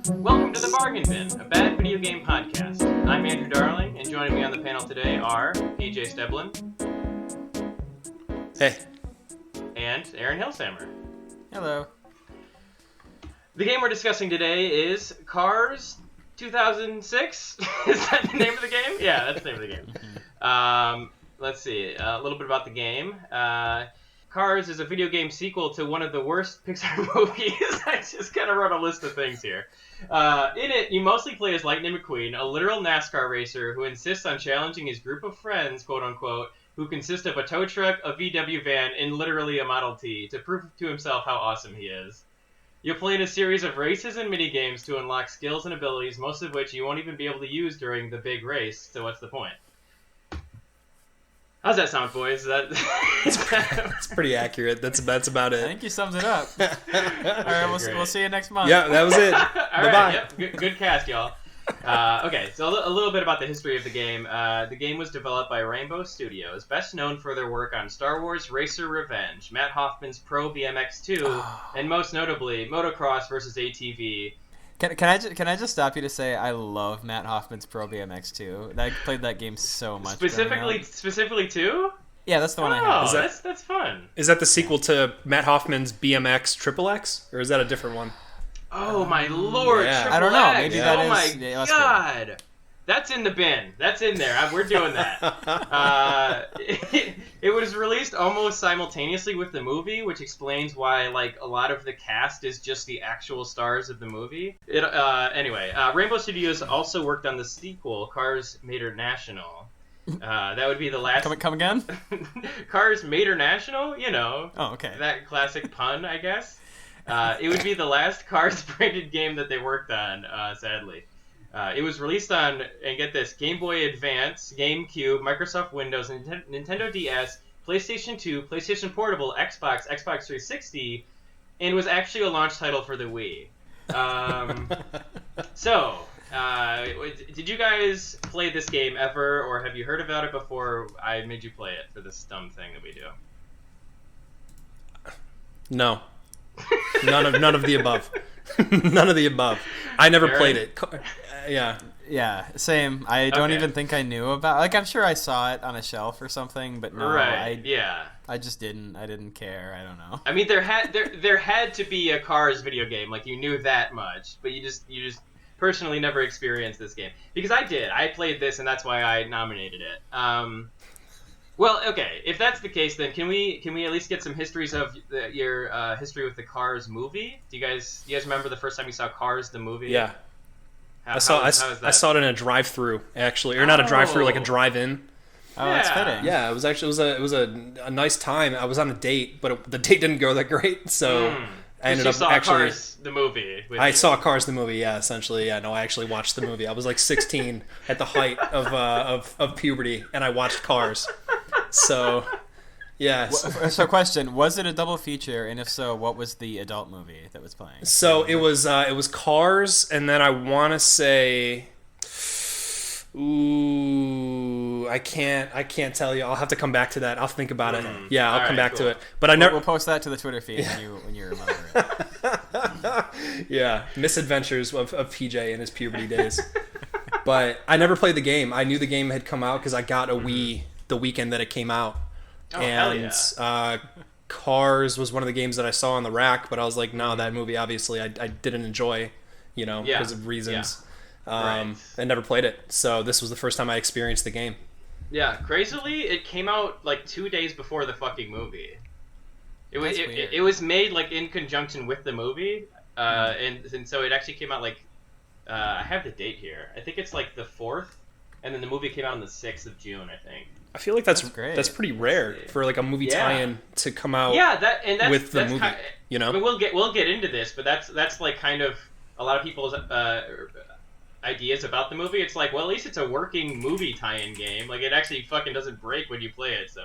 Welcome to The Bargain Bin, a bad video game podcast. I'm Andrew Darling, and joining me on the panel today are PJ Steblin. Hey. And Aaron Hillsammer. Hello. The game we're discussing today is Cars 2006? Is that the name of the game? Yeah, that's the name of the game. Let's see, a little bit about the game. Cars is a video game sequel to one of the worst Pixar movies. I just kind of wrote a list of things here. In it, you mostly play as Lightning McQueen, a literal NASCAR racer who insists on challenging his group of friends, quote-unquote, who consist of a tow truck, a VW van, and literally a Model T, to prove to himself how awesome he is. You'll play in a series of races and minigames to unlock skills and abilities, most of which you won't even be able to use during the big race, so what's the point? How's that sound, boys? It's pretty accurate. That's about it. I think you summed it up. All right, we'll see you next month. Yeah, that was it. All Bye-bye. right, yep, good cast, y'all. Okay, so a little bit about the history of the game. The game was developed by Rainbow Studios, best known for their work on Star Wars Racer Revenge, Matt Hoffman's Pro BMX 2, and most notably, Motocross vs. ATV. Can I just stop you to say I love Matt Hoffman's Pro BMX 2? I played that game so much. Specifically 2? Yeah, that's the one I have. That's fun. Is that the sequel to Matt Hoffman's BMX XXX, or is that a different one? Oh my lord! Yeah. I don't know. Maybe that that is. is. Oh my yeah, god! That's in the bin. That's in there. We're doing that. It was released almost simultaneously with the movie, which explains why like a lot of the cast is just the actual stars of the movie. Anyway, Rainbow Studios also worked on the sequel, Cars Mater National. That would be the last. Come again? Cars Mater National. You know. Oh, okay. That classic pun, I guess. It would be the last Cars branded game that they worked on, sadly. It was released on, and get this, Game Boy Advance, GameCube, Microsoft Windows, Nintendo DS, PlayStation 2, PlayStation Portable, Xbox 360, and was actually a launch title for the Wii. Did you guys play this game ever, or have you heard about it before I made you play it for this dumb thing that we do? No. None of the above. None of the above. I never played it. Yeah. Yeah, same. I don't even think I knew about. Like, I'm sure I saw it on a shelf or something, but no, right. I just didn't. I didn't care. I don't know. I mean, there had to be a Cars video game. Like, you knew that much, but you just personally never experienced this game. Because I did. I played this, and that's why I nominated it. Well, okay. If that's the case, then can we at least get some histories of your history with the Cars movie? Do you guys remember the first time you saw Cars the movie? Yeah. How was saw it in a drive-through, actually, or not a drive-through, like a drive-in. Oh, that's fitting. Yeah, it was a nice time. I was on a date, but the date didn't go that great, so I ended up actually. Cars the movie. I saw Cars the movie. Yeah, essentially. Yeah, no, I actually watched the movie. I was like 16 at the height of puberty, and I watched Cars. So, yeah. So, question: was it a double feature? And if so, what was the adult movie that was playing? So it was Cars, and then I want to say, ooh, I can't tell you. I'll have to come back to that. I'll think about it. Yeah, I'll come back to it. But I never. We'll post that to the Twitter feed when you remember it. Yeah, misadventures of PJ in his puberty days. But I never played the game. I knew the game had come out because I got a Wii the weekend that it came out. Oh, and hell yeah. Cars was one of the games that I saw on the rack, but I was like, no, that movie obviously I didn't enjoy, because of reasons. Right. I never played it, so this was the first time I experienced the game. Yeah, crazily, it came out like 2 days before the fucking movie. It was made like in conjunction with the movie, and so it actually came out like I have the date here. I think it's like the 4th, and then the movie came out on the 6th of June, I think. I feel like that's great. That's pretty rare for like a movie tie-in to come out. Yeah, that's with the movie. I mean, we'll get into this, but that's like kind of a lot of people's ideas about the movie. It's like, well, at least it's a working movie tie-in game. Like, it actually fucking doesn't break when you play it. So,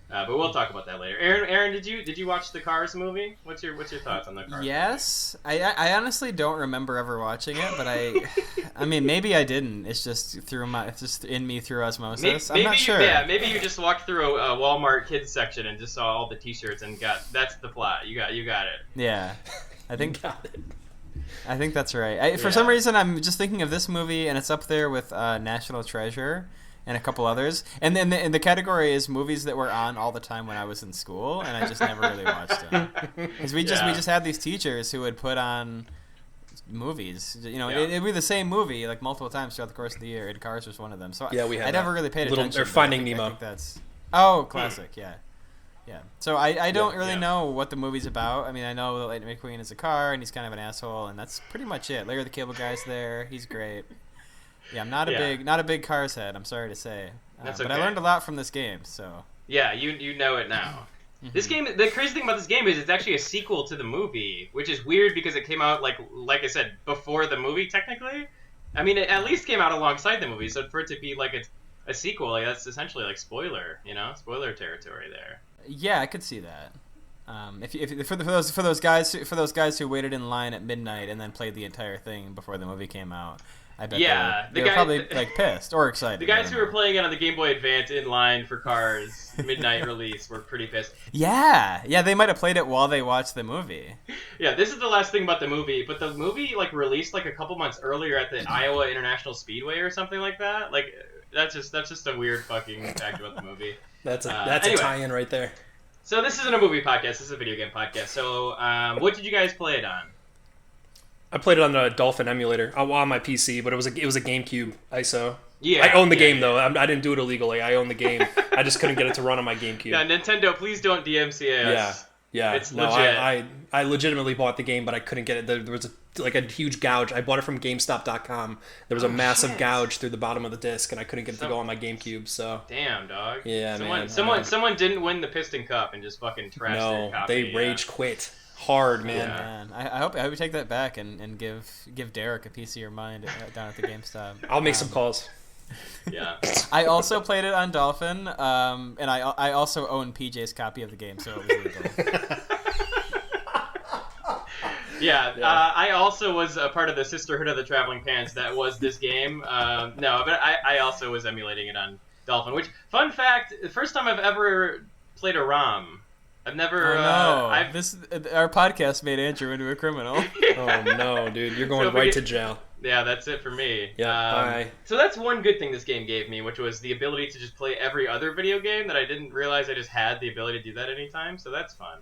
but we'll talk about that later. Aaron, did you watch the Cars movie? What's your thoughts on the Cars? Yes, I honestly don't remember ever watching it, but I mean, maybe I didn't. It's just in me through osmosis. I'm not sure. Maybe you just walked through a Walmart kids section and just saw all the T-shirts and that's the plot. You got it. Yeah, I think got it. I think that's right. For some reason, I'm just thinking of this movie, and it's up there with National Treasure and a couple others. And then the category is movies that were on all the time when I was in school, and I just never really watched them. Because we just had these teachers who would put on movies. It'd be the same movie like multiple times throughout the course of the year, and Cars was one of them. So I never really paid attention. Or Finding Nemo. I think that's classic. Yeah. So I don't really know what the movie's about. I mean, I know that Lightning McQueen is a car, and he's kind of an asshole, and that's pretty much it. Larry the Cable Guy's there. He's great. Yeah, I'm not a big Cars head. I'm sorry to say. That's but I learned a lot from this game. So yeah, you know it now. This game, the crazy thing about this game is it's actually a sequel to the movie, which is weird because it came out like I said before the movie technically. I mean, it at least came out alongside the movie, so for it to be like a sequel, like that's essentially like spoiler territory there. Yeah, I could see that. For those guys who waited in line at midnight and then played the entire thing before the movie came out, I bet they were probably like pissed or excited. The guys who were playing it on the Game Boy Advance in line for Cars midnight release were pretty pissed. Yeah, they might have played it while they watched the movie. Yeah, this is the last thing about the movie, but the movie like released like a couple months earlier at the Iowa International Speedway or something like that. Like that's just a weird fucking fact about the movie. That's anyway. A tie-in right there. So this isn't a movie podcast. This is a video game podcast. So what did you guys play it on? I played it on the Dolphin emulator on my PC, but it was a GameCube ISO. Yeah, I own the game though. I didn't do it illegally. I own the game. I just couldn't get it to run on my GameCube. Yeah, Nintendo, please don't DMCA us. Yeah. It's legit. I legitimately bought the game, but I couldn't get it. There was a huge gouge. I bought it from GameStop.com. There was a massive gouge through the bottom of the disc, and I couldn't get it to go on my GameCube. So damn, dog. Yeah, man. Someone didn't win the Piston Cup and just fucking trashed their copy. They rage quit hard, man. Yeah. I hope you take that back and give Derek a piece of your mind down at the GameStop. I'll make some calls. Yeah. I also played it on Dolphin, and I also own PJ's copy of the game, so it was legal. Yeah, I also was a part of the Sisterhood of the Traveling Pants that was this game. But I also was emulating it on Dolphin. Which, fun fact, the first time I've ever played a ROM. I've never. Our podcast made Andrew into a criminal. Oh no, dude, you're going right to jail. Yeah, that's it for me. Yeah. Bye. So that's one good thing this game gave me, which was the ability to just play every other video game that I didn't realize I just had the ability to do that anytime. So that's fun.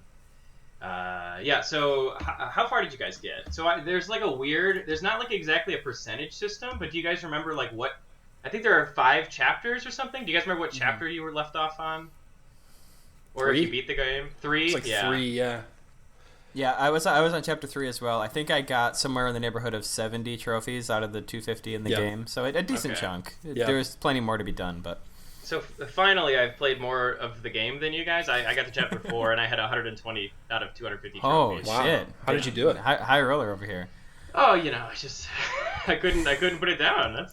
So how far did you guys get? So there's like there's not like exactly a percentage system, but do you guys remember like what? I think there are 5 chapters or something. Do you guys remember what chapter you were left off on? Or 3? if you beat the game? 3? It's like 3, yeah. Yeah, I was on chapter 3 as well. I think I got somewhere in the neighborhood of 70 trophies out of the 250 in the game, so a decent chunk. There was plenty more to be done, but. So finally, I've played more of the game than you guys. I got to chapter 4, and I had 120 out of 250 trophies. Oh shit! How did you do it? High roller over here. Oh, it's just I couldn't put it down.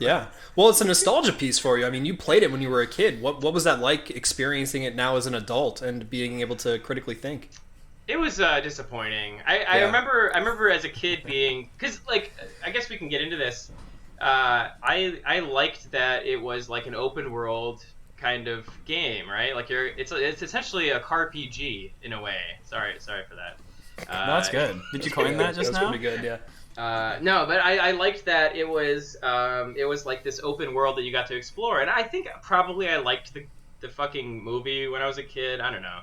Well, it's a nostalgia piece for you. I mean, you played it when you were a kid. What was that like experiencing it now as an adult and being able to critically think? It was disappointing. I remember as a kid being, because like I guess we can get into this. I liked that it was like an open world kind of game, right? Like it's essentially a car PG in a way. Sorry for that. No, that's good. Did you coin that just now? That's pretty good, yeah. No, but I liked that it was like this open world that you got to explore, and I think probably I liked the fucking movie when I was a kid. I don't know,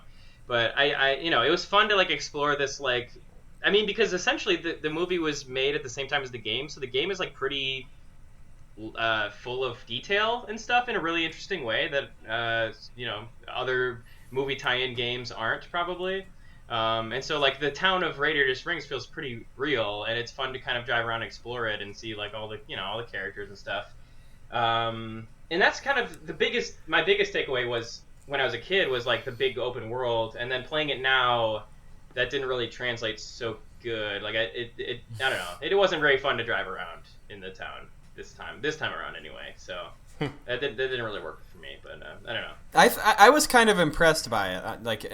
but I it was fun to like explore this like, I mean, because essentially the movie was made at the same time as the game, so the game is like pretty full of detail and stuff in a really interesting way that other movie tie-in games aren't probably. And so like the town of Radiator Springs feels pretty real, and it's fun to kind of drive around and explore it and see like all the characters and stuff. And that's kind of my biggest takeaway was when I was a kid was like the big open world, and then playing it now, that didn't really translate so good. Like I don't know, it wasn't very fun to drive around in the town this time around anyway. So That didn't really work for me, but I don't know. I was kind of impressed by it, like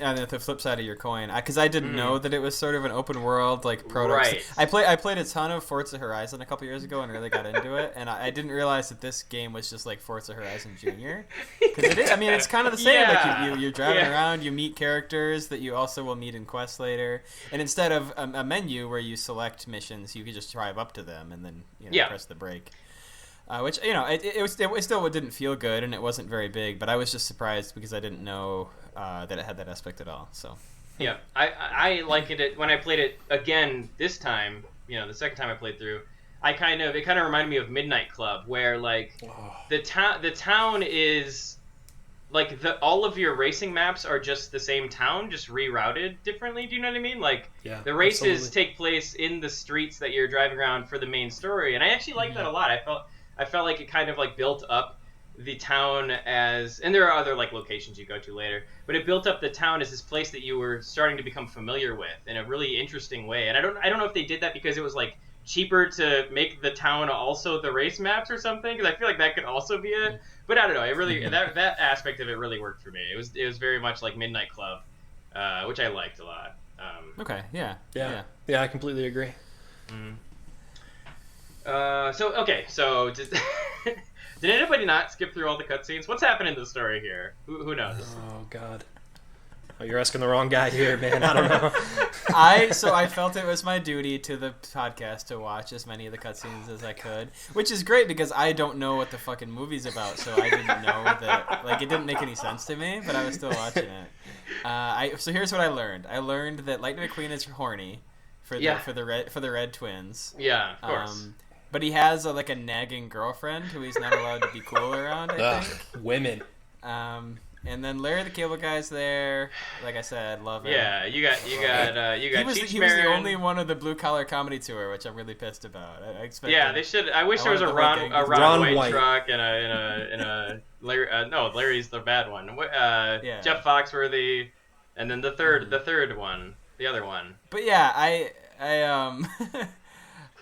on the flip side of your coin, because I didn't know that it was sort of an open world like proto. Right. I played a ton of Forza Horizon a couple years ago and really got into it, and I didn't realize that this game was just like Forza Horizon Junior. Because it is, I mean, it's kind of the same. Yeah. Like you're driving around, you meet characters that you also will meet in quests later, and instead of a menu where you select missions, you could just drive up to them and then press the brake. Which it still didn't feel good, and it wasn't very big. But I was just surprised because I didn't know that it had that aspect at all. So yeah, I liked it when I played it again this time. The second time I played through, it kind of reminded me of Midnight Club, where like the town is like all of your racing maps are just the same town, just rerouted differently. Do you know what I mean? Like the races take place in the streets that you're driving around for the main story, and I actually liked that a lot. I felt like it kind of like built up the town and there are other like locations you go to later, but it built up the town as this place that you were starting to become familiar with in a really interesting way. And I don't know if they did that because it was like cheaper to make the town also the race maps or something, because I feel like that could also be it. But I don't know. It really that aspect of it really worked for me. It was very much like Midnight Club, which I liked a lot. okay, yeah, I completely agree. Mm-hmm. So did anybody not skip through all the cutscenes? What's happening in the story here? Who knows? Oh God. Oh, you're asking the wrong guy here, man. I don't know. I felt it was my duty to the podcast to watch as many of the cutscenes as I could, which is great because I don't know what the fucking movie's about, so I didn't know that. Like, it didn't make any sense to me, but I was still watching it. So here's what I learned. I learned that Lightning McQueen is horny for the red twins. Yeah, of course. But he has a nagging girlfriend who he's not allowed to be cool around, I think. Women. And then Larry the Cable Guy's there. Like I said, love him. Yeah, you got he was the only one of the Blue Collar Comedy Tour, which I'm really pissed about. I expected. Yeah, they should. I wish there was a Ron White truck and a Larry. No, Larry's the bad one. Jeff Foxworthy, and then the third one, the other one. But yeah,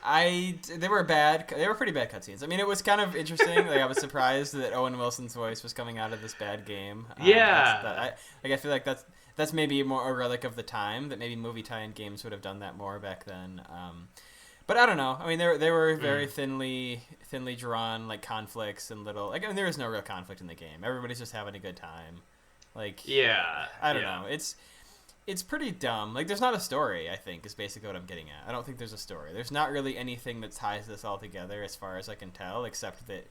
they were bad. They were pretty bad cutscenes. I mean, it was kind of interesting. Like, I was surprised that Owen Wilson's voice was coming out of this bad game. Yeah. I feel like that's maybe more a relic of the time. That maybe movie tie-in games would have done that more back then. But I don't know. I mean, they were very thinly drawn conflicts and little. I mean, there is no real conflict in the game. Everybody's just having a good time. I don't know. It's pretty dumb. There's not a story, I think, is basically what I'm getting at. I don't think there's a story. There's not really anything that ties this all together as far as I can tell, except that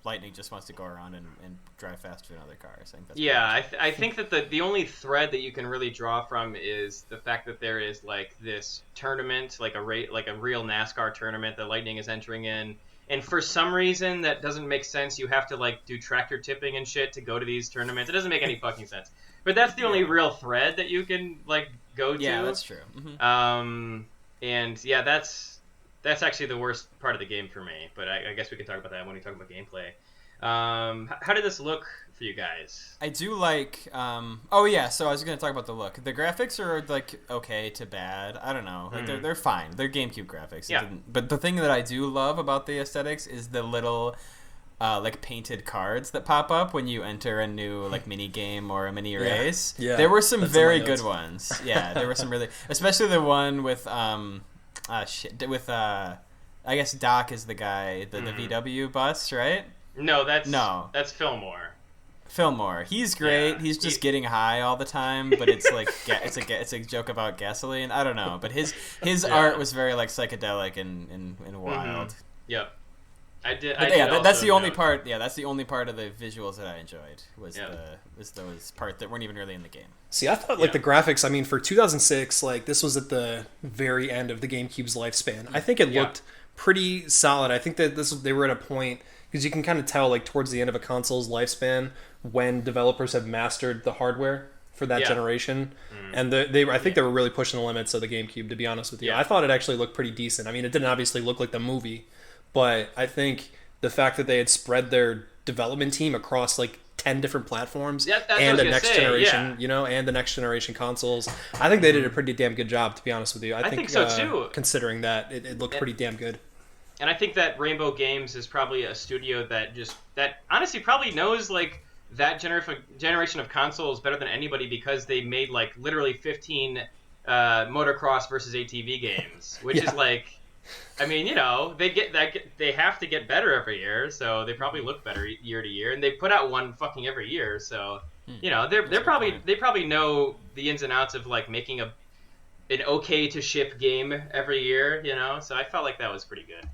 Lightning just wants to go around and drive faster than other cars. I think that's I think that the only thread that you can really draw from is the fact that there is this tournament, like a real NASCAR tournament that Lightning is entering in. And for some reason that doesn't make sense, you have to do tractor tipping and shit to go to these tournaments. It doesn't make any fucking sense. But that's the only real thread that you can go to. Yeah, that's true. Mm-hmm. And yeah, that's actually the worst part of the game for me. But I guess we can talk about that when we talk about gameplay. How did this look for you guys? I do like. So I was going to talk about the look. The graphics are okay to bad. I don't know. They're fine. They're GameCube graphics. Yeah. But the thing that I do love about the aesthetics is the little. Painted cards that pop up when you enter a new mini game or a mini race. Yeah, there were some very good ones. Yeah, there were some really, especially the one with I guess Doc is the guy, the VW bus, right? No, that's Fillmore. Fillmore, he's great. Yeah. He's just getting high all the time, but it's it's a joke about gasoline. I don't know, but his art was very psychedelic and wild. Mm-hmm. Yep. That's the only part. Yeah, that's the only part of the visuals that I enjoyed was those parts that weren't even really in the game. See, I thought the graphics. I mean, for 2006, this was at the very end of the GameCube's lifespan. I think it looked pretty solid. I think that they were at a point because you can kind of tell towards the end of a console's lifespan when developers have mastered the hardware for that generation, and I think they were really pushing the limits of the GameCube. To be honest with you, I thought it actually looked pretty decent. I mean, it didn't obviously look like the movie. But I think the fact that they had spread their development team across 10 different platforms and the next generation, and the next generation consoles, I think they did a pretty damn good job, to be honest with you. I think so too. Considering that it looked pretty damn good. and I think that Rainbow Games is probably a studio that honestly probably knows like that generation of consoles better than anybody because they made like literally 15 motocross versus ATV games, which is Yeah. like, I mean, they have to get better every year, so they probably look better year to year, and they put out one fucking every year, so That's a good point. they probably know the ins and outs of like making an okay to ship game every year, So I felt like that was pretty good.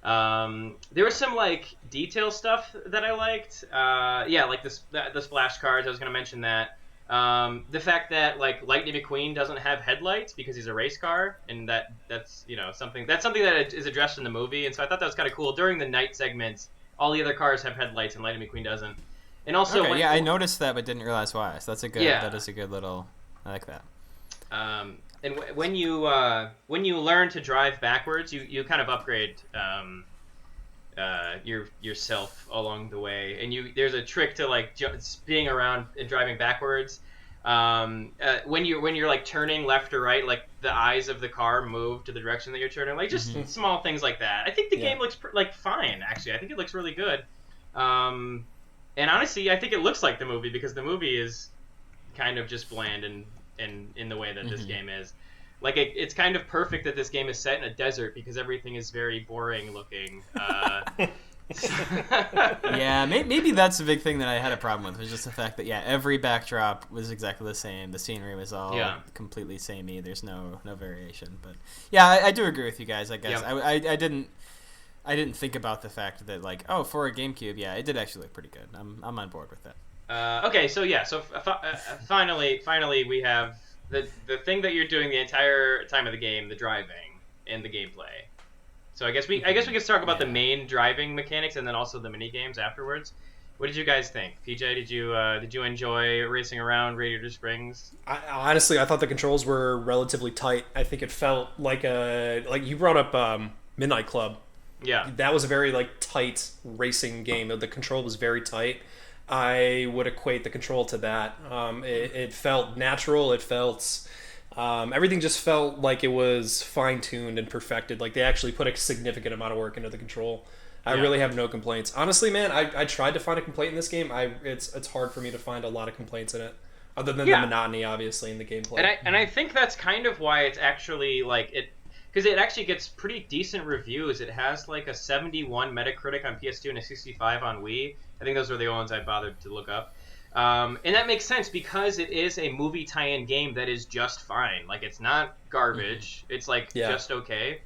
There was some like detail stuff that I liked. Yeah, like the splash cards. I was gonna mention that. The fact that like Lightning McQueen doesn't have headlights because he's a race car, and that's something that is addressed in the movie, and so I thought that was kind of cool. During the night segments, all the other cars have headlights, and Lightning McQueen doesn't. And also, Okay, yeah, I noticed that, but didn't realize why. So Yeah. that is a good little. I like that. And when you learn to drive backwards, you kind of upgrade yourself along the way, and there's a trick to like spinning around and driving backwards. When you're like turning left or right, like the eyes of the car move to the direction that you're turning, like just small things like that. I think the game looks like fine, actually. I think it looks really good. And honestly, I think it looks like the movie because the movie is kind of just bland and in the way that this game is. Like it's kind of perfect that this game is set in a desert because everything is very boring looking. Yeah, maybe that's the big thing that I had a problem with was just the fact that every backdrop was exactly the same. The scenery was all completely samey. There's no variation. But yeah, I do agree with you guys. I guess I didn't think about the fact that like for a GameCube, it did actually look pretty good. I'm on board with that. Okay, so finally we have the thing that you're doing the entire time of the game, the driving and the gameplay. So I guess we can talk about the main driving mechanics and then also the mini games afterwards. What did you guys think? PJ, did you enjoy racing around Radiator Springs? Honestly, I thought the controls were relatively tight. I think it felt like you brought up Midnight Club. Yeah, that was a very like tight racing game. The control was very tight. I would equate the control to that. It felt natural. It felt everything just felt like it was fine-tuned and perfected. Like they actually put a significant amount of work into the control. I really have no complaints. Honestly, man, I tried to find a complaint in this game. It's hard for me to find a lot of complaints in it, other than the monotony, obviously, in the gameplay. And I think that's kind of why it's actually like it. Because it actually gets pretty decent reviews. It has like a 71 Metacritic on PS2 and a 65 on Wii. I think those were the only ones I bothered to look up. And that makes sense because it is a movie tie-in game that is just fine. Like, it's not garbage. It's like just okay.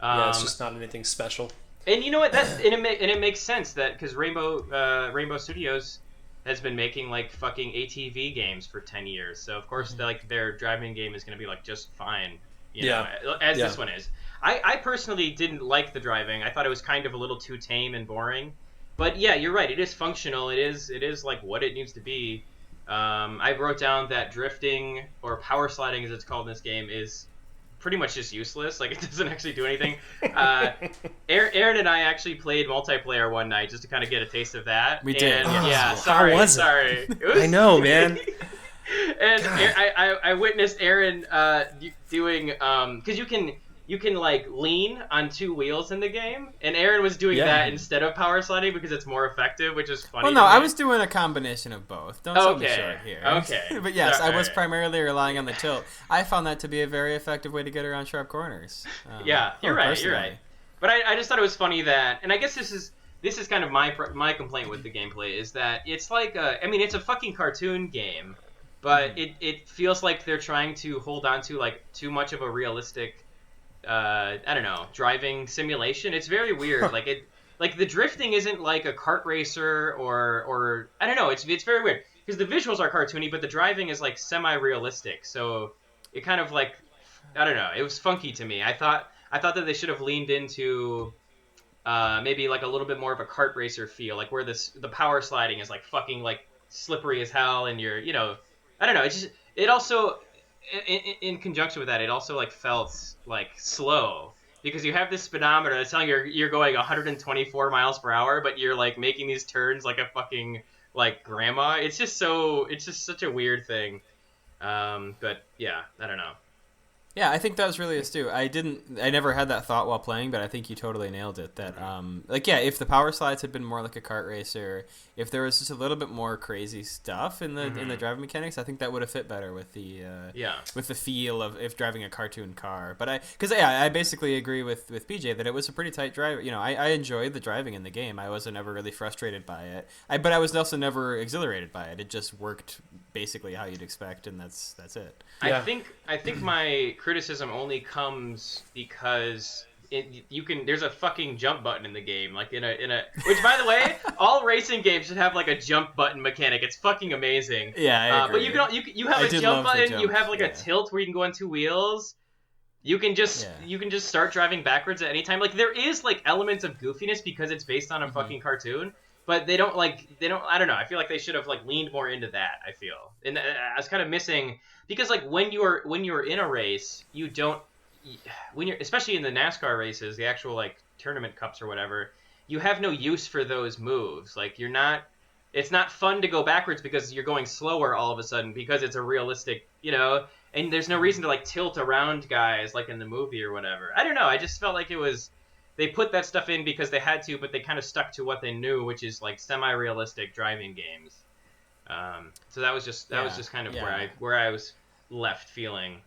It's just not anything special. And you know what? It makes sense that because Rainbow Studios has been making like fucking ATV games for 10 years. So of course their driving game is going to be like just fine. This one is. I personally didn't like the driving. I thought it was kind of a little too tame and boring. But yeah, you're right. It is functional. It is like what it needs to be. I wrote down that drifting or power sliding, as it's called in this game, is pretty much just useless. Like it doesn't actually do anything. Aaron and I actually played multiplayer one night just to kind of get a taste of that. We did. Sorry. How was it? Sorry. It was, I know, man. And I witnessed Aaron doing because you can like lean on two wheels in the game, and Aaron was doing that instead of power sliding because it's more effective, which is funny. Well, no, I was doing a combination of both. Don't sell me short here. Okay. But yes, I was right. primarily relying on the tilt. I found that to be a very effective way to get around sharp corners. You're right. But I just thought it was funny that, and I guess this is kind of my complaint with the gameplay is that it's like it's a fucking cartoon game, but it feels like they're trying to hold on to like too much of a realistic I don't know, driving simulation. It's very weird. Like the drifting isn't like a kart racer or I don't know. It's very weird because the visuals are cartoony, but the driving is like semi-realistic. So it kind of like I don't know. It was funky to me. I thought that they should have leaned into maybe like a little bit more of a kart racer feel, like where the power sliding is like fucking like slippery as hell, and you're I don't know. It also in conjunction with that, it also like felt like slow because you have this speedometer that's telling you're going 124 miles per hour, but you're like making these turns like a fucking like grandma. It's just such a weird thing. But yeah, I don't know. Yeah, I think that was really astute. I never had that thought while playing, but I think you totally nailed it. That, if the power slides had been more like a kart racer, if there was just a little bit more crazy stuff in the driving mechanics, I think that would have fit better with the with the feel of if driving a cartoon car. But I basically agree with BJ that it was a pretty tight drive. You know, I enjoyed the driving in the game. I wasn't ever really frustrated by it. But I was also never exhilarated by it. It just worked basically how you'd expect, and that's it. Yeah. I think my criticism only comes because there's a fucking jump button in the game, like in a which, by the way, all racing games should have like a jump button mechanic. It's fucking amazing. Yeah, I agree. But you have a jump button. You have like a tilt where you can go on two wheels. You can just start driving backwards at any time. Like there is like elements of goofiness because it's based on a fucking cartoon. But they don't I don't know. I feel like they should have like leaned more into that. I feel, and I was kind of missing because like when you're in a race, you don't especially in the NASCAR races, the actual like tournament cups or whatever, you have no use for those moves. Like it's not fun to go backwards because you're going slower all of a sudden because it's a realistic, and there's no reason to like tilt around guys like in the movie or whatever. I don't know. I just felt like they put that stuff in because they had to, but they kind of stuck to what they knew, which is like semi-realistic driving games. So that was just kind of where I was left feeling.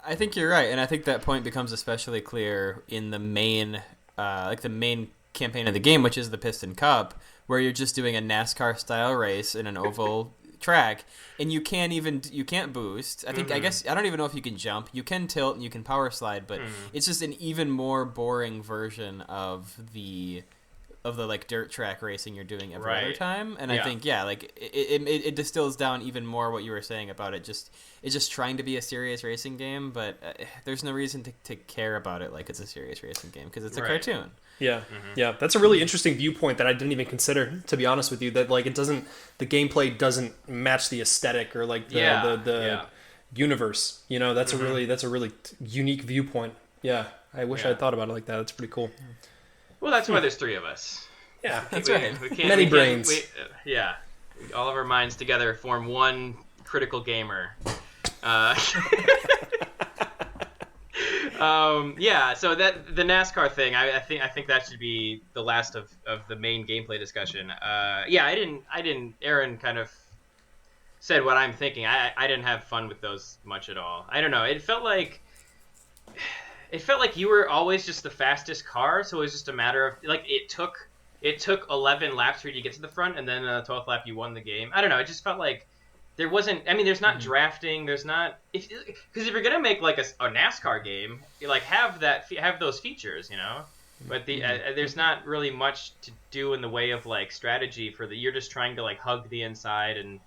I think you're right, and I think that point becomes especially clear in the main campaign of the game, which is the Piston Cup, where you're just doing a NASCAR style race in an oval track, and you can't boost. I don't even know if you can jump. You can tilt and you can power slide, but it's just an even more boring version of the like dirt track racing you're doing every other time. And I think it distills down even more what you were saying about it's just trying to be a serious racing game, but there's no reason to care about it like it's a serious racing game because it's a cartoon. Yeah, yeah, that's a really interesting viewpoint that I didn't even consider, to be honest with you. That like the gameplay doesn't match the aesthetic or like the universe. That's a really unique viewpoint. Yeah, I wish I had thought about it like that. That's pretty cool. Well, that's why there's three of us. Yeah, that's right. Many brains. All of our minds together form one critical gamer. So that the NASCAR thing, I think that should be the last of the main gameplay discussion. I didn't. Aaron kind of said what I'm thinking. I didn't have fun with those much at all. I don't know. It felt like you were always just the fastest car, so it was just a matter of like it took 11 laps for you to get to the front, and then on the 12th lap you won the game. I don't know. It just felt like there wasn't. I mean, there's not drafting. There's not because if you're gonna make like a NASCAR game, you like have those features, But there's not really much to do in the way of like strategy for you're just trying to like hug the inside and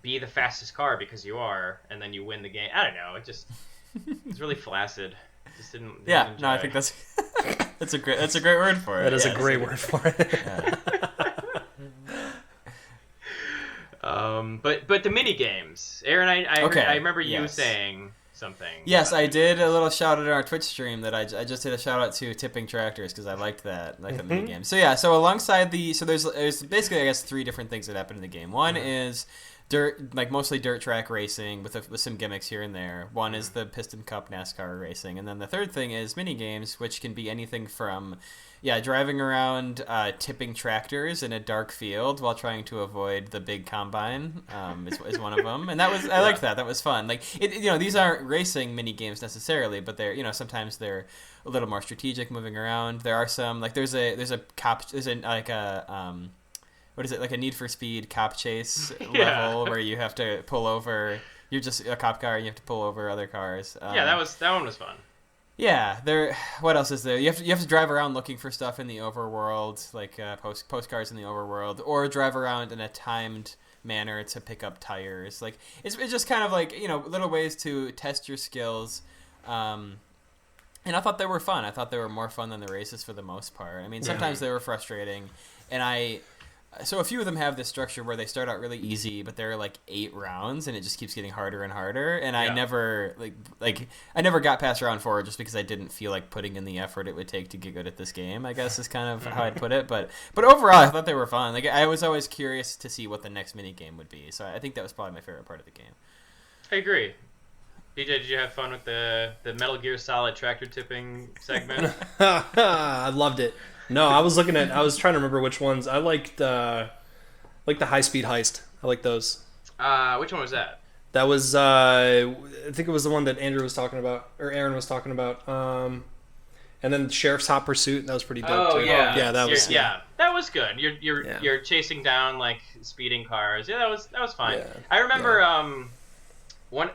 be the fastest car because you are, and then you win the game. I don't know. It's really flaccid. Just didn't enjoy. I think that's a great word for it. That is a great word for it. But the mini games, Aaron, I remember you saying something. Yes, I did a little shout out on our Twitch stream that I just did a shout out to tipping tractors because I liked that, the mini game. So alongside there's basically I guess three different things that happen in the game. One is mostly dirt track racing with some gimmicks here and there. One is the Piston Cup NASCAR racing, and then the third thing is mini games, which can be anything from driving around tipping tractors in a dark field while trying to avoid the big combine is one of them, and that was I liked that. That was fun. Like these aren't racing mini games necessarily, but they're sometimes they're a little more strategic moving around. There are some like there's a what is it, like a Need for Speed cop chase level where you have to pull over. You're just a cop car and you have to pull over other cars. That one was fun. Yeah, what else is there? You have to drive around looking for stuff in the overworld, like postcards in the overworld, or drive around in a timed manner to pick up tires. Like it's just kind of like little ways to test your skills. And I thought they were fun. I thought they were more fun than the races for the most part. I mean, sometimes they were frustrating, and so a few of them have this structure where they start out really easy, but they're like 8 rounds, and it just keeps getting harder and harder. And I never I never got past round 4 just because I didn't feel like putting in the effort it would take to get good at this game, I guess is kind of how I'd put it. But overall, I thought they were fun. Like I was always curious to see what the next mini game would be. So I think that was probably my favorite part of the game. I agree. PJ, did you have fun with the Metal Gear Solid tractor tipping segment? I loved it. No, I was trying to remember which ones. I liked the high speed heist. I like those. Which one was that? That was I think it was the one that Andrew was talking about, or Aaron was talking about. And then Sheriff's Hot Pursuit. That was pretty dope too. Yeah, that was that was good. You're chasing down like speeding cars. Yeah, that was fine. Yeah. I remember one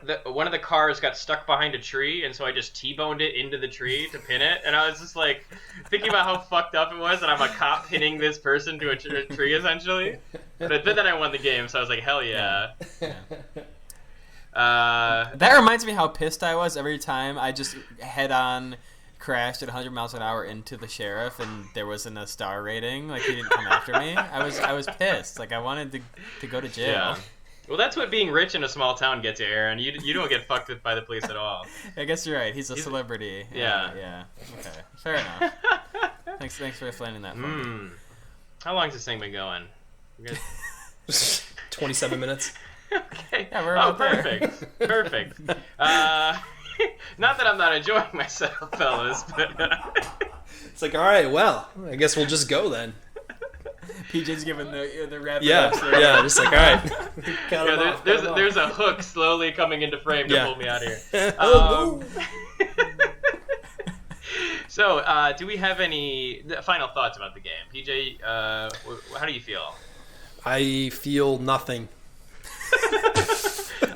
of the cars got stuck behind a tree, and so I just T-boned it into the tree to pin it, and I was just like thinking about how fucked up it was that I'm a cop pinning this person to a tree essentially. But then I won the game, so I was like, hell yeah. That reminds me how pissed I was every time I just head on crashed at 100 miles an hour into the sheriff and there wasn't a star rating. Like, he didn't come after me. I was pissed. Like, I wanted to go to jail. Yeah. Well, that's what being rich in a small town gets you, Aaron. You don't get fucked with by the police at all. I guess you're right. He's a celebrity. Yeah. Okay. Fair enough. Thanks for explaining that for me. How long's this thing been going? 27 minutes. Okay. Yeah, we're about there. Perfect. Not that I'm not enjoying myself, fellas, but It's like, all right, well, I guess we'll just go then. PJ's giving the wrap. Yeah, just like, all right. There's a hook slowly coming into frame to pull me out of here. So, do we have any final thoughts about the game? PJ, how do you feel? I feel nothing.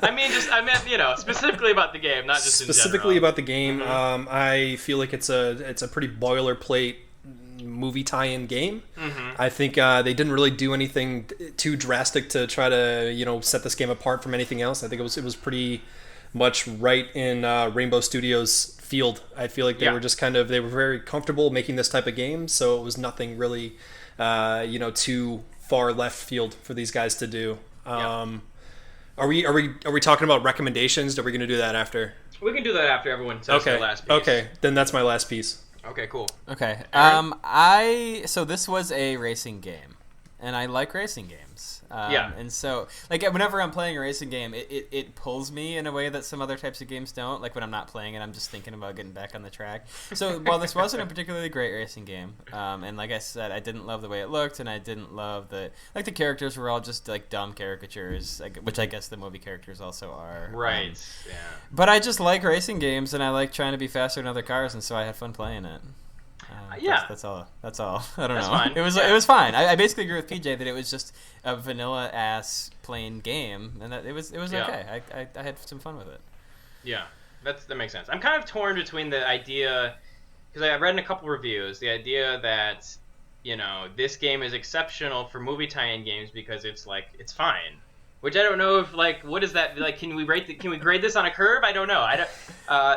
I meant, specifically about the game, not just specifically in general. about the game. Mm-hmm. I feel like it's a pretty boilerplate movie tie-in game. Mm-hmm. I think they didn't really do anything too drastic to try to set this game apart from anything else. I think it was pretty much right in Rainbow Studios' field. I feel like they were just they were very comfortable making this type of game, so it was nothing really too far left field for these guys to do. Are we talking about recommendations? Are we going to do that after? We can do that after everyone says their last piece. Okay, then that's my last piece. Okay, cool. Okay. So this was a racing game, and I like racing games. And so, like, whenever I'm playing a racing game, it pulls me in a way that some other types of games don't. Like, when I'm not playing it, I'm just thinking about getting back on the track. So while this wasn't a particularly great racing game, and like I said, I didn't love the way it looked, and I didn't love the characters were all just like dumb caricatures, which I guess the movie characters also are. Right. Yeah. But I just like racing games, and I like trying to be faster than other cars, and so I had fun playing it. That's all. I don't know. Fine. It was fine. I basically agree with PJ that it was just a vanilla ass plain game, and that it was okay. I had some fun with it. Yeah, that makes sense. I'm kind of torn between the idea, because I read in a couple reviews, the idea that this game is exceptional for movie tie-in games because it's fine. Which I don't know if what is that like? Can we grade this on a curve? I don't know.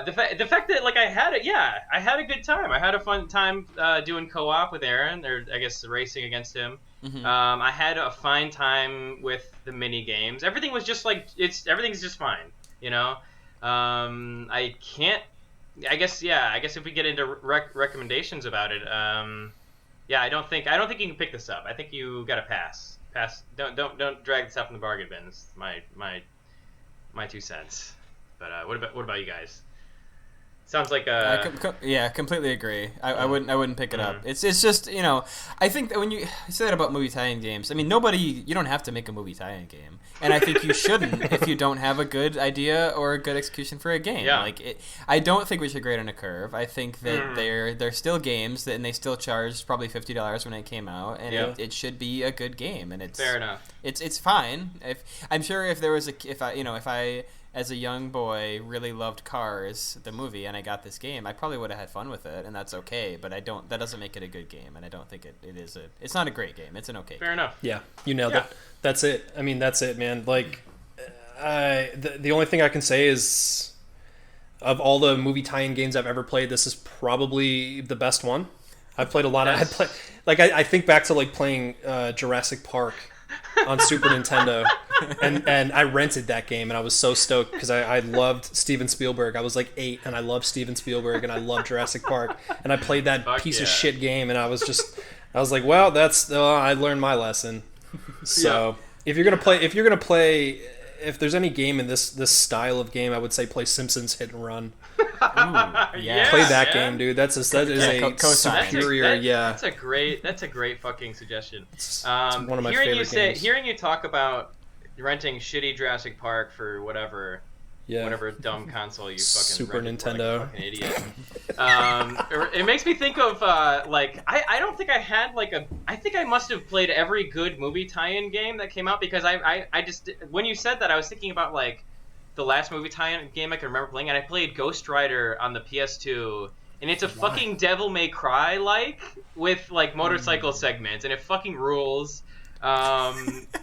The fact that I had it. Yeah, I had a good time. I had a fun time doing co-op with Aaron, or I guess racing against him. Mm-hmm. I had a fine time with the mini games. Everything was just everything's just fine. I can't. I guess if we get into recommendations about it, I don't think you can pick this up. I think you got to pass. Don't drag this up in the bargain bin. It's my 2 cents. But what about you guys? Sounds like completely agree. I wouldn't pick it up. It's just I think that when you say that about movie tie-in games, I mean you don't have to make a movie tie-in game, and I think you shouldn't if you don't have a good idea or a good execution for a game. Yeah. I don't think we should grade on a curve. I think that they're still games and they still charged probably $50 when it came out, and it should be a good game. And it's fair enough. It's fine. I'm sure if there was if I as a young boy really loved Cars, the movie, and I got this game, I probably would have had fun with it, and that's okay, but that doesn't make it a good game, and I don't think it's not a great game. It's an okay Fair enough. Yeah, you nailed it. That's it. I mean, that's it, man. The only thing I can say is, of all the movie tie-in games I've ever played, this is probably the best one. I've played a lot of... I think back to playing Jurassic Park on Super Nintendo, and I rented that game, and I was so stoked because I loved Steven Spielberg. I was 8, and I loved Steven Spielberg, and I loved Jurassic Park, and I played that piece of shit game, and I was like, well, I learned my lesson. So if you're gonna play if there's any game in this style of game, I would say play Simpsons Hit and Run. Ooh, yeah. Play that game, dude. That is a superior. That's a great fucking suggestion. It's one of my favorite games. Hearing you talk about renting shitty Jurassic Park for whatever dumb console you fucking Super rented Nintendo. for, like a fucking idiot. It makes me think of I don't think I had I think I must have played every good movie tie-in game that came out, because I just, when you said that, I was thinking about like the last movie tie-in game I can remember playing, and I played Ghost Rider on the PS2, and it's a fucking Devil May Cry with like motorcycle segments, and it fucking rules.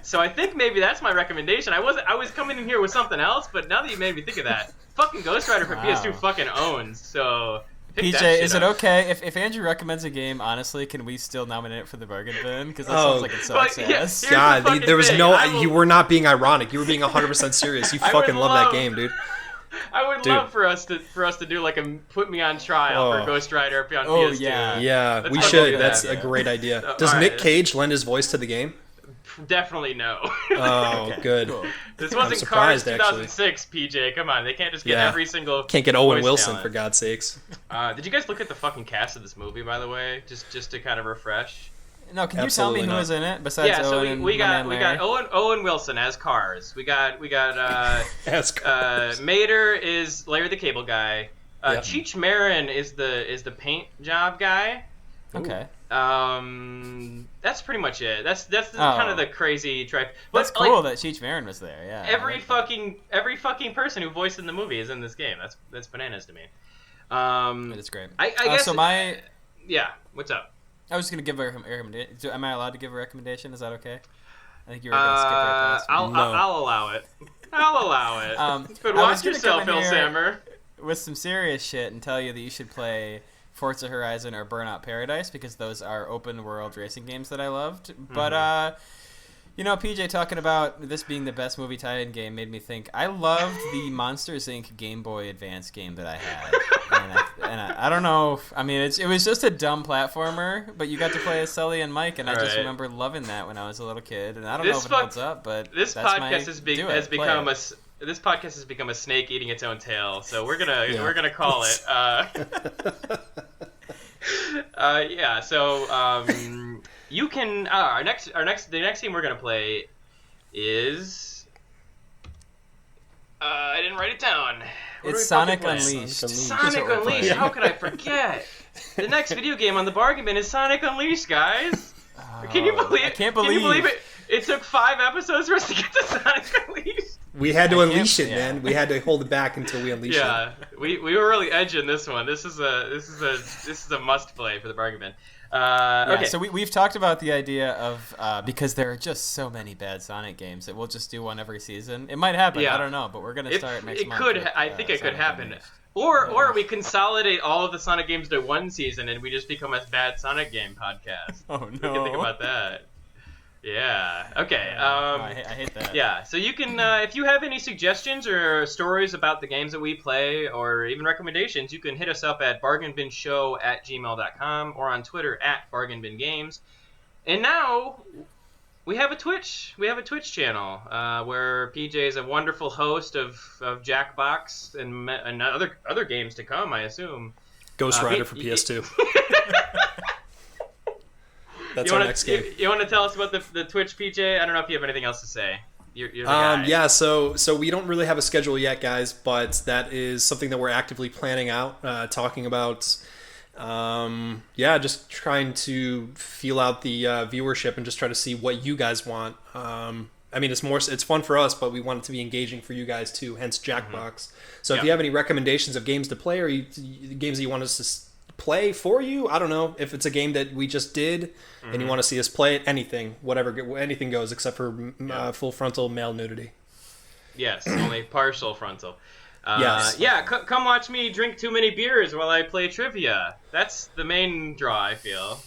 So I think maybe that's my recommendation. I was coming in here with something else, but now that you made me think of that, fucking Ghost Rider for PS2 fucking owns. So PJ, is it okay if Andrew recommends a game? Honestly, can we still nominate it for the bargain bin? Because that sounds like it's so excess. God, there was you were not being ironic. You were being 100% serious. You fucking love that game, dude. I would love for us to do like a put me on trial for Ghost Rider on PS2. Yeah, we should. That's a great idea. Does Nick Cage lend his voice to the game? Definitely no. Oh, okay, good. Cool. This wasn't Cars 2006, PJ. Come on, they can't just get every single. Can't get Owen voice Wilson talent. for God's sakes. Did you guys look at the fucking cast of this movie, by the way, just to kind of refresh? No, can you tell me who is in it besides Owen? So we got Owen Wilson as Cars. We got as Cars. Mater is Larry the Cable Guy. Cheech Marin is the paint job guy. Okay. That's pretty much it. That's kind of the crazy track. That's cool that Cheech Marin was there. Yeah. Every fucking person who voiced in the movie is in this game. That's bananas to me. It's great. I guess. So what's up? I was just gonna give a recommendation. Am I allowed to give a recommendation? Is that okay? I think you were gonna skip right past me. I'll allow it. I'll allow it. But watch yourself, Phil Sammer. With some serious shit, and tell you that you should play Forza Horizon or Burnout Paradise, because those are open world racing games that I loved. But PJ talking about this being the best movie tie-in game made me think I loved the Monsters Inc. Game Boy Advance game that I had. and I don't know. I mean, it was just a dumb platformer, but you got to play as Sully and Mike, and I just remember loving that when I was a little kid. And I don't know if it holds up, but this podcast this podcast has become a snake eating its own tail. So we're gonna call it. So you can the next game we're gonna play is I didn't write it down. It's Sonic Unleashed. Sonic Unleashed. How could I forget? The next video game on the bargain bin is Sonic Unleashed, guys. Can you believe? I can't believe. Can you believe it? It took 5 episodes for us to get to Sonic Unleashed. We had to unleash it, man. We had to hold it back until we unleashed it. Yeah, we were really edging this one. This is a must play for the bargain bin. Okay. So we've talked about the idea of because there are just so many bad Sonic games that we'll just do one every season. It might happen. I don't know, but we're gonna start next month. I think it could happen. Or we consolidate all of the Sonic games to one season and we just become a bad Sonic game podcast. Oh no! We can think about that. Yeah. Okay. I hate that. Yeah. So you can, if you have any suggestions or stories about the games that we play, or even recommendations, you can hit us up at bargainbinshow@gmail.com or on Twitter @bargainbingames. And now we have a Twitch. We have a Twitch channel where PJ is a wonderful host of Jackbox and other games to come, I assume. Ghost Rider for PS2. That's our next game. You want to tell us about the Twitch, PJ? I don't know if you have anything else to say. You're the guy. Yeah, so we don't really have a schedule yet, guys, but that is something that we're actively planning out, talking about. Just trying to feel out the viewership and just try to see what you guys want. I mean, it's fun for us, but we want it to be engaging for you guys too. Hence Jackbox. So if you have any recommendations of games to play, or games that you want us to play for you, I don't know, if it's a game that we just did and you want to see us play it, anything goes except for full frontal male nudity. Yes, only partial frontal. Yes. Come watch me drink too many beers while I play trivia. That's the main draw, I feel.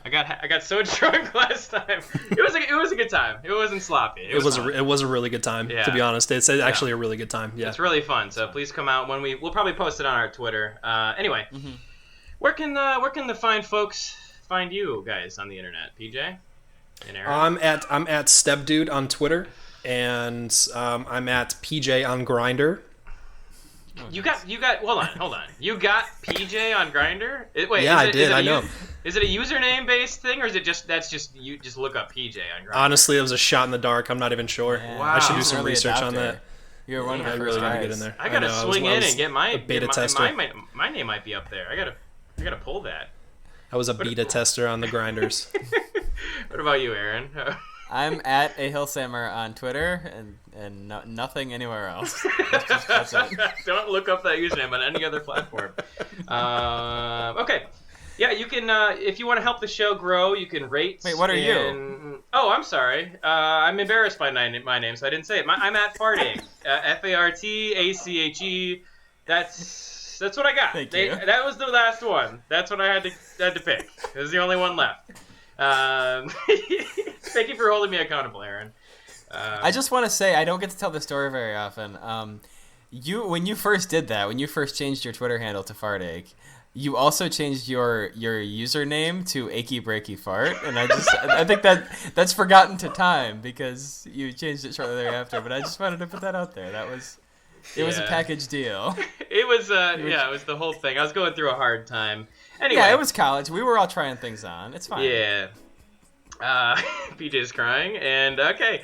I got so drunk last time. It was a good time. It wasn't sloppy. It was a really good time, to be honest. It's actually a really good time. Yeah. It's really fun. So please come out when we'll probably post it on our Twitter. Anyway, where can the fine folks find you guys on the internet, PJ? And Aaron? I'm at StepDude on Twitter, and I'm at PJ on Grinder. You got. Hold on. You got PJ on Grinder? Wait, Yeah, I did. I know. Is it a username based thing, or is it just you just look up PJ on Grindr? Honestly, it was a shot in the dark. I'm not even sure. Yeah. Wow. I should do He's some early research on adopter. that. You're one of the I first really gotta guys. get in there. I gotta know, swing I in was and get my a beta get tester. my name might be up there. I gotta pull that. I was a beta tester on the Grinders. What about you, Aaron? I'm at ahillsammer on Twitter and nothing anywhere else. That's it. Don't look up that username on any other platform. Okay. Yeah, you can, if you want to help the show grow, you can rate. Wait, what are you? Oh, I'm sorry. I'm embarrassed by my name, so I didn't say it. I'm at Fartache. Fartache. That's what I got. Thank you. That was the last one. That's what I had to pick. It was the only one left. Thank you for holding me accountable, Aaron. I just want to say I don't get to tell the story very often. When you first did that, when you first changed your Twitter handle to Fartache, you also changed your username to Achy Breaky Fart, and I think that's forgotten to time because you changed it shortly thereafter. But I just wanted to put that out there. It was a package deal. It was it was the whole thing. I was going through a hard time. Anyway, yeah, it was college. We were all trying things on. It's fine. Yeah. PJ's crying, and okay.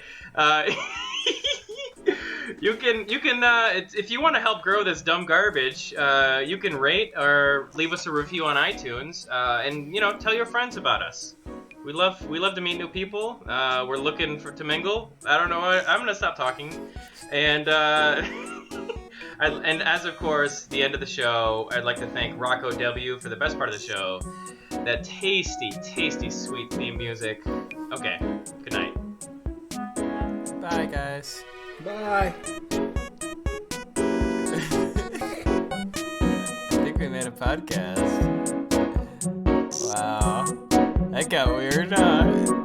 You can if you want to help grow this dumb garbage, you can rate or leave us a review on iTunes, and tell your friends about us. We love to meet new people. We're looking to mingle. I don't know. I'm gonna stop talking, and and as of course the end of the show, I'd like to thank RoccoW for the best part of the show, that tasty, sweet theme music. Okay, good night. Bye, guys. Bye. I think we made a podcast. Wow. That got weird, huh?